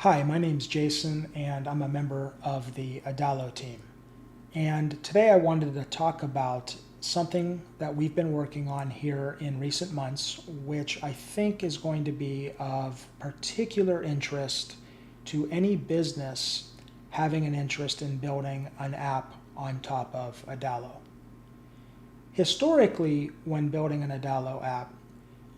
Hi, my name's Jason, and I'm a member of the Adalo team. And today I wanted to talk about something that we've been working on here in recent months, which I think is going to be of particular interest to any business having an interest in building an app on top of Adalo. Historically, when building an Adalo app,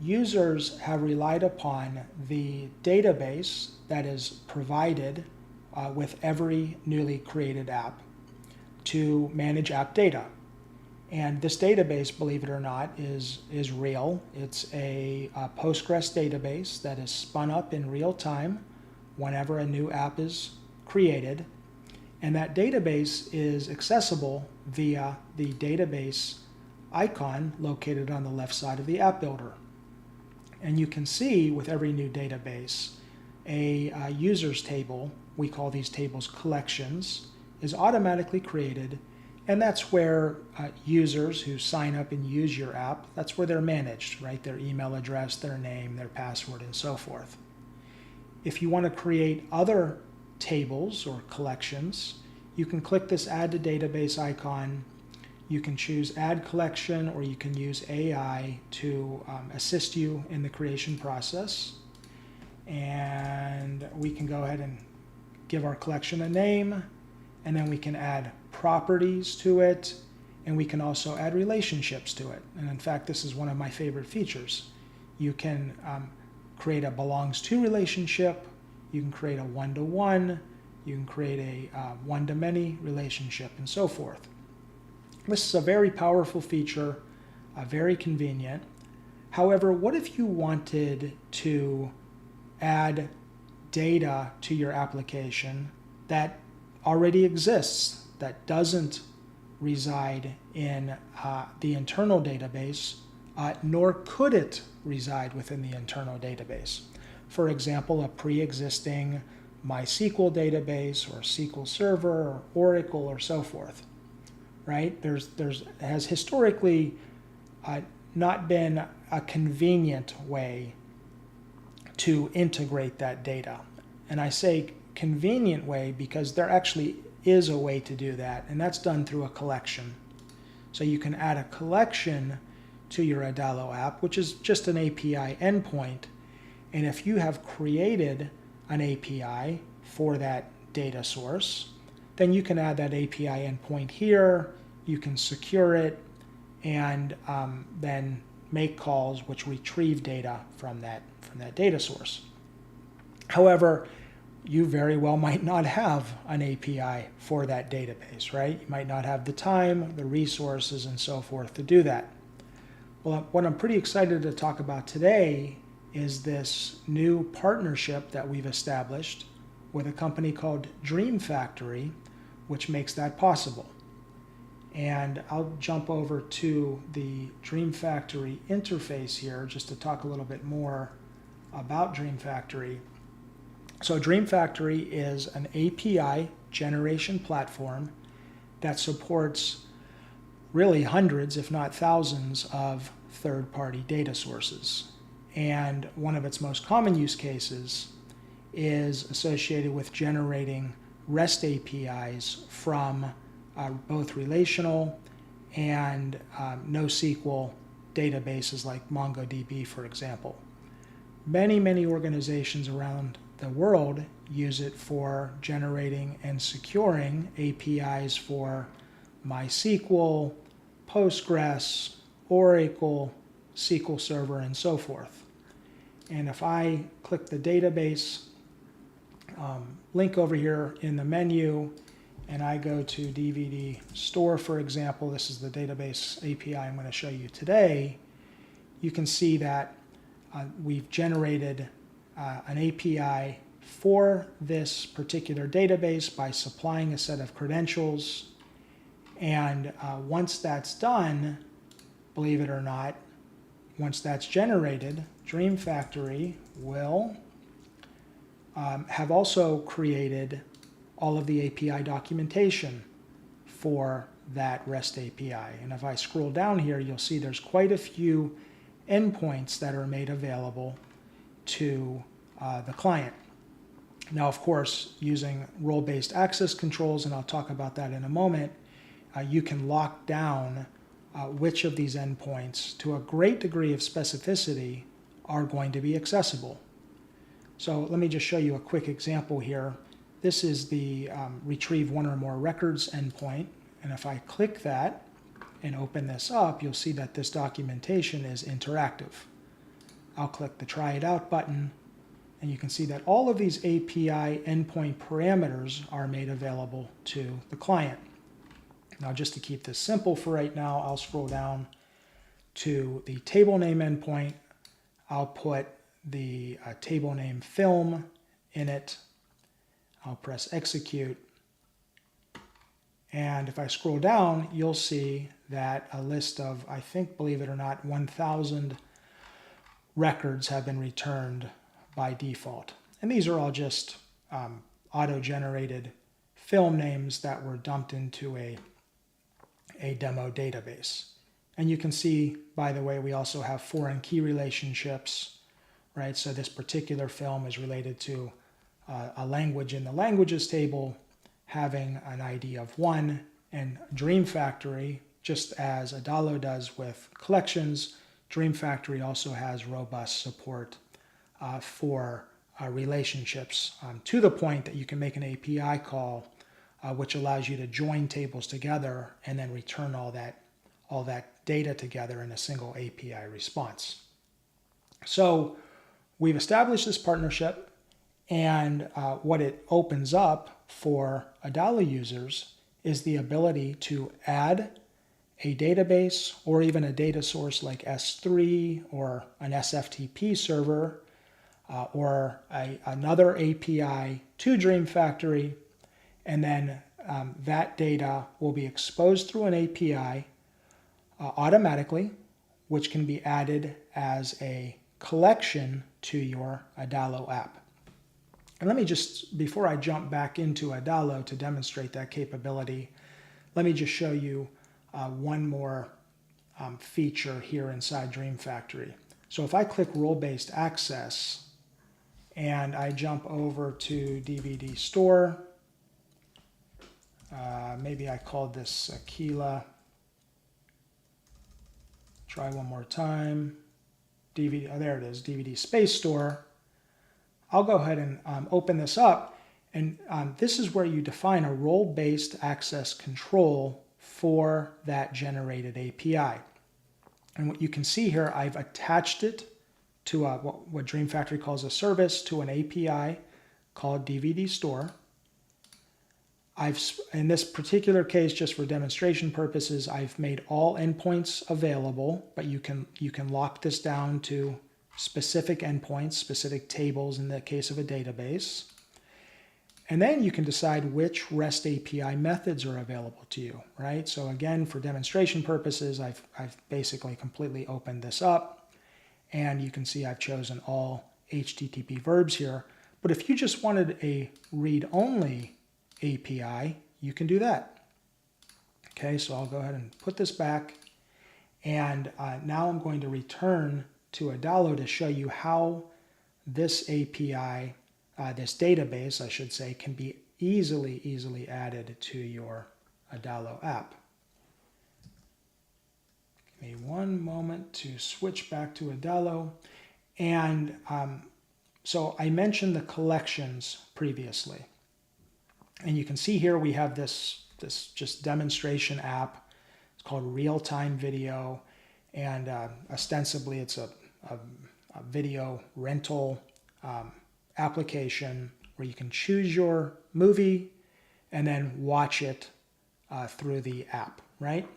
users have relied upon the database that is provided with every newly created app to manage app data. And this database, believe it or not, is real. It's a Postgres database that is spun up in real time whenever a new app is created. And that database is accessible via the database icon located on the left side of the app builder. And you can see with every new database, a users table, we call these tables collections, is automatically created. And that's where users who sign up and use your app, that's where they're managed, right? Their email address, their name, their password, and so forth. If you want to create other tables or collections, you can click this Add to Database icon. You can choose Add Collection, or you can use AI to assist you in the creation process. And we can go ahead and give our collection a name, and then we can add properties to it, and we can also add relationships to it. And in fact, this is one of my favorite features. You can create a belongs to relationship, you can create a one-to-one, you can create a one-to-many relationship, and so forth. This is a very powerful feature, very convenient. However, what if you wanted to add data to your application that already exists, that doesn't reside in the internal database, nor could it reside within the internal database? For example, a pre-existing MySQL database or SQL Server or Oracle or so forth. Right? Has historically not been a convenient way to integrate that data. And I say convenient way because there actually is a way to do that, and that's done through a collection. So you can add a collection to your Adalo app, which is just an API endpoint. And if you have created an API for that data source, then you can add that API endpoint here, you can secure it, and then make calls which retrieve data from that data source. However, you very well might not have an API for that database, right? You might not have the time, the resources, and so forth to do that. Well, what I'm pretty excited to talk about today is this new partnership that we've established with a company called Dream Factory, which makes that possible. And I'll jump over to the Dream Factory interface here just to talk a little bit more about Dream Factory. So Dream Factory is an API generation platform that supports really hundreds, if not thousands, of third-party data sources. And one of its most common use cases is associated with generating REST APIs from both relational and NoSQL databases like MongoDB, for example. Many organizations around the world use it for generating and securing APIs for MySQL, Postgres, Oracle, SQL Server, and so forth. And if I click the database link over here in the menu, and I go to DVD Store, for example, this is the database API I'm going to show you today, you can see that we've generated an API for this particular database by supplying a set of credentials. And once that's done, believe it or not, once that's generated, Dream Factory will have also created all of the API documentation for that REST API. And if I scroll down here, you'll see there's quite a few endpoints that are made available to the client. Now, of course, using role-based access controls, and I'll talk about that in a moment, you can lock down which of these endpoints to a great degree of specificity are going to be accessible. So let me just show you a quick example here. This is the retrieve one or more records endpoint, and if I click that and open this up, you'll see that this documentation is interactive. I'll click the try it out button, and you can see that all of these API endpoint parameters are made available to the client. Now, just to keep this simple for right now, I'll scroll down to the table name endpoint. I'll put the table name film in it. I'll press execute. And if I scroll down, you'll see that a list of, I think, believe it or not, 1,000 records have been returned by default. And these are all just auto-generated film names that were dumped into a demo database. And you can see, by the way, we also have foreign key relationships, right? So this particular film is related to a language in the languages table having an ID of 1, and Dream Factory, just as Adalo does with collections, Dream Factory also has robust support for relationships to the point that you can make an API call which allows you to join tables together and then return all that data together in a single API response. So we've established this partnership, and what it opens up for Adalo users is the ability to add a database or even a data source like S3 or an SFTP server or another API to Dream Factory, and then that data will be exposed through an API automatically, which can be added as a collection to your Adalo app. And let me just, before I jump back into Adalo to demonstrate that capability, let me just show you one more feature here inside Dream Factory. So if I click role-based access and I jump over to DVD store, maybe I called this Aquila. Try one more time. DVD, oh, there it is, DVD Space Store. I'll go ahead and open this up, and this is where you define a role-based access control for that generated API. And what you can see here, I've attached it to what Dream Factory calls a service, to an API called DVD Store. In this particular case, just for demonstration purposes, I've made all endpoints available, but you can lock this down to specific endpoints, specific tables in the case of a database. And then you can decide which REST API methods are available to you, right? So again, for demonstration purposes, I've basically completely opened this up, and you can see I've chosen all HTTP verbs here. But if you just wanted a read-only API, you can do that. Okay, so I'll go ahead and put this back, and now I'm going to return to Adalo to show you how this API, this database, I should say, can be easily added to your Adalo app. Give me one moment to switch back to Adalo. And so I mentioned the collections previously. And you can see here we have this just demonstration app. It's called Real-Time Video, and ostensibly it's a video rental application where you can choose your movie and then watch it through the app, right?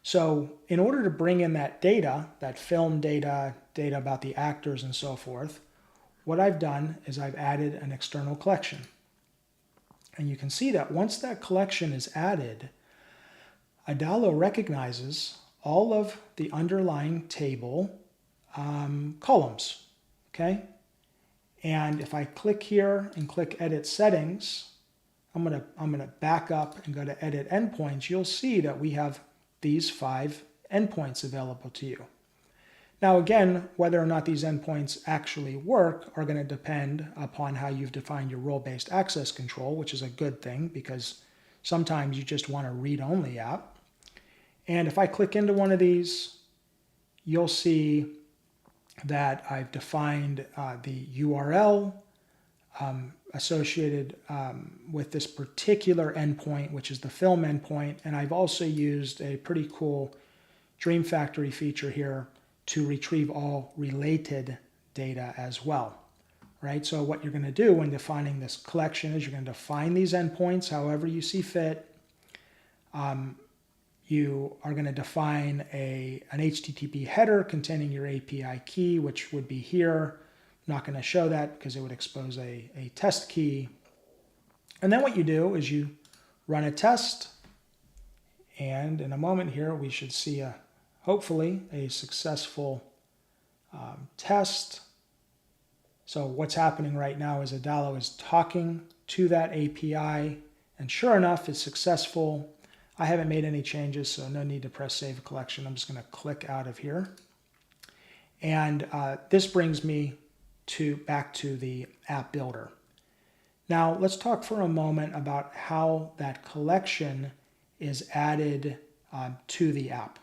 So in order to bring in that data, that film data, data about the actors and so forth, what I've done is I've added an external collection. And you can see that once that collection is added, Adalo recognizes all of the underlying table columns, okay? And if I click here and click Edit Settings, I'm gonna back up and go to Edit Endpoints. You'll see that we have these 5 endpoints available to you. Now again, whether or not these endpoints actually work are going to depend upon how you've defined your role-based access control, which is a good thing because sometimes you just want a read-only app. And if I click into one of these, you'll see that I've defined the URL associated with this particular endpoint, which is the film endpoint. And I've also used a pretty cool Dream Factory feature here to retrieve all related data as well, right? So what you're going to do when defining this collection is you're going to define these endpoints however you see fit. You are going to define an HTTP header containing your API key, which would be here. I'm not going to show that because it would expose a test key. And then what you do is you run a test. And in a moment here, we should see hopefully a successful test. So what's happening right now is Adalo is talking to that API. And sure enough, it's successful. I haven't made any changes, so no need to press Save Collection. I'm just going to click out of here. And this brings me back to the app builder. Now, let's talk for a moment about how that collection is added to the app,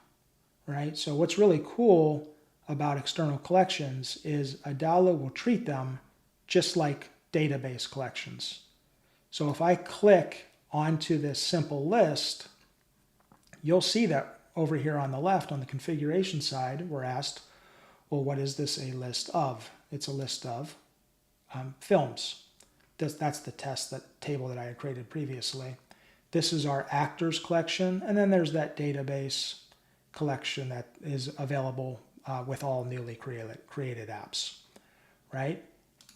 right? So what's really cool about external collections is Adalo will treat them just like database collections. So if I click onto this simple list, you'll see that over here on the left on the configuration side, we're asked, well, what is this a list of? It's a list of films. That's the table that I had created previously. This is our actors collection, and then there's that database collection that is available with all newly created apps, right?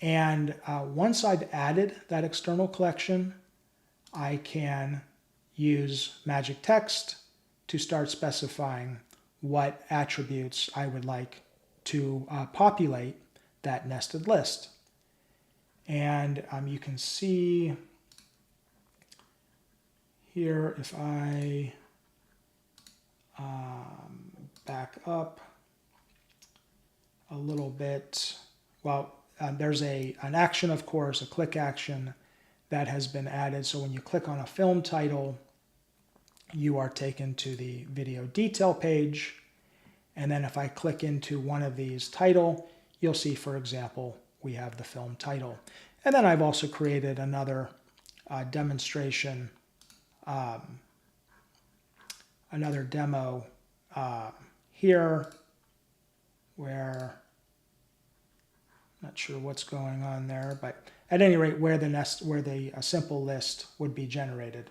And once I've added that external collection, I can use magic text to start specifying what attributes I would like to populate that nested list. And you can see here, if I back up a little bit, well, there's an action, of course, a click action that has been added. So when you click on a film title, you are taken to the video detail page. And then if I click into one of these title, you'll see, for example, we have the film title. And then I've also created another demonstration, another demo here where, not sure what's going on there, but at any rate, where the simple list would be generated.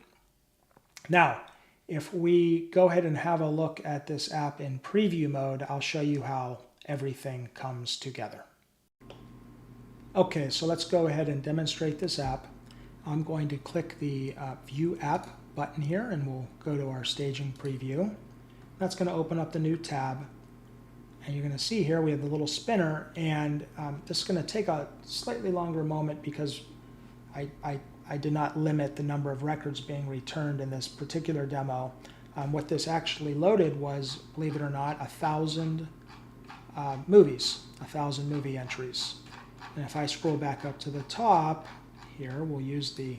Now, if we go ahead and have a look at this app in preview mode, I'll show you how everything comes together. Okay, so let's go ahead and demonstrate this app. I'm going to click the View App button here, and we'll go to our staging preview. That's going to open up the new tab. And you're going to see here we have the little spinner, and this is going to take a slightly longer moment because I did not limit the number of records being returned in this particular demo. What this actually loaded was, believe it or not, 1,000 movies, 1,000 movie entries. And if I scroll back up to the top here, we'll use the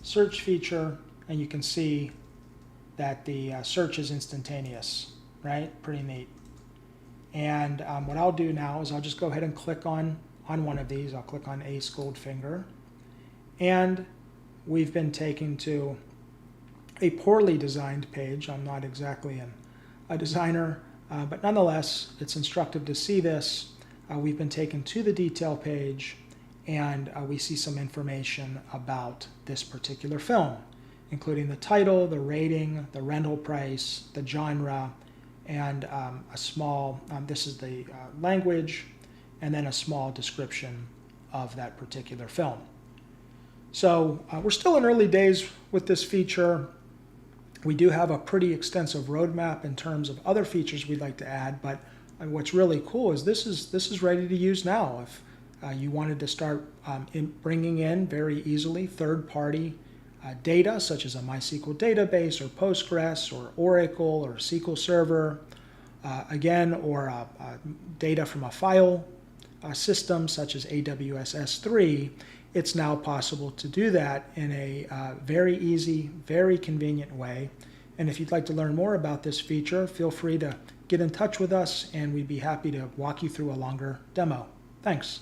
search feature, and you can see that the search is instantaneous, right? Pretty neat. And what I'll do now is I'll just go ahead and click on one of these. I'll click on Ace Goldfinger. And we've been taken to a poorly designed page. I'm not exactly a designer, but nonetheless, it's instructive to see this. We've been taken to the detail page, and we see some information about this particular film, including the title, the rating, the rental price, the genre, and a small, this is the language, and then a small description of that particular film. So we're still in early days with this feature. We do have a pretty extensive roadmap in terms of other features we'd like to add, but what's really cool is this is ready to use now. If you wanted to start bringing in very easily third-party data, such as a MySQL database or Postgres or Oracle or SQL Server, again, or data from a file system such as AWS S3, it's now possible to do that in a very easy, very convenient way. And if you'd like to learn more about this feature, feel free to get in touch with us and we'd be happy to walk you through a longer demo. Thanks.